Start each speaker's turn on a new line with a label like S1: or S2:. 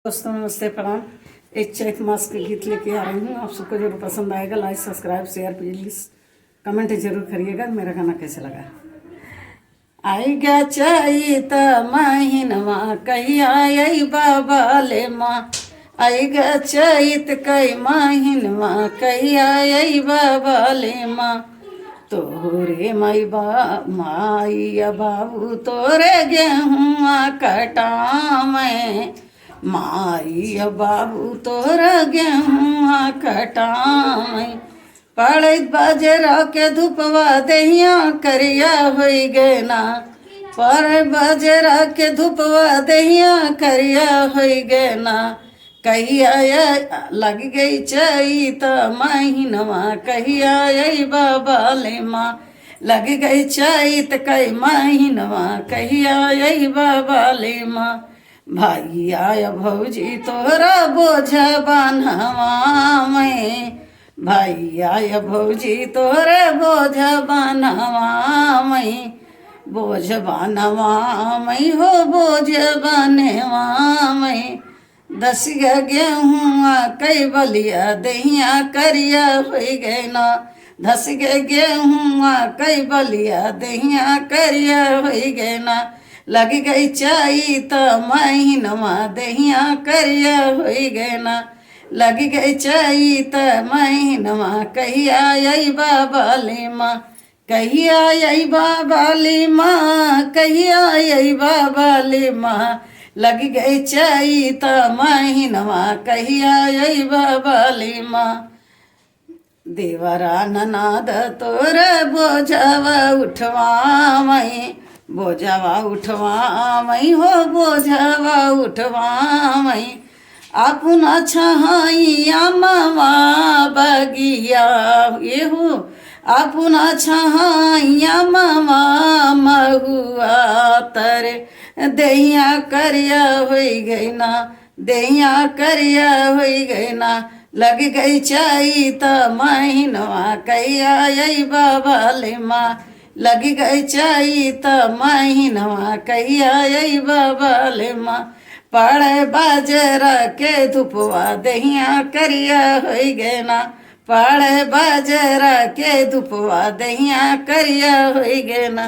S1: दोस्तों नमस्ते प्रणाम। एक चैत मास के गीत लेके आ रही हूँ। आप सबको जरूर पसंद आएगा। लाइक सब्सक्राइब शेयर प्लीज कमेंट जरूर करिएगा। मेरा गाना कैसे लगा। आएगा चैत महीनवा कहिया आई बाबा ले माँ। आएगा चैत कई महीनवा कहिया आई बाबा ले माँ। तोरे माई माइया बाबू तोरे गेहुआ कटामें। माइया बाबू तोरा गेहुआ कटामें। पड़ैत बाजरा के धुपवा दहिया करिया हो गए ना। पर बाजरा के धुपवा दहिया करिया हो गए ना। कहिया लग गई चैत महीनवा कहिया आई बाबा ले माँ। लग गई चैत कई महीनवा कहिया आई बाबा ले माँ। भाई आया भौजी तोरा बोझ बान्हवा में। भाई आया भौजी तोरे बोझ बान्हवा में। बोझ बान्हवा में हो बोझ बान्हवा में। 10 गेहुआ कई बलिया दहिया करिया हो गए ना। 10 गेहुआ कई बलिया दहिया करिया हो गए ना। लग गई चैत महीनवा दहिया करिया हो गए ना। लग गई चैत महीनवा कहिया आई बाबा ले माँ। कहिया आई बाबा ले माँ। कहिया आई बाबा ले माँ। लग गई चैत महीनवा कहिया आई बाबा ले माँ। देवरा ननाद तोर बोझवा उठवावई। बोझवा उठवावई हो बोझवा उठवावई। अपना छहाइया मामा बगिया ये हो। अपना छहाइया मामा महुआ तर दहिया करिया हो गई ना। दहिया करिया हो गई ना। लग गई चैत महीनवा कहिया आई बाबा ले माँ। लग गई चैत महीनवा कहिया आई बाबा ले माँ। पड़े बाजरा के धुपवा दहिया करिया हो गए ना। पड़े बाजरा के धुपवा दहिया करिया हो गए ना।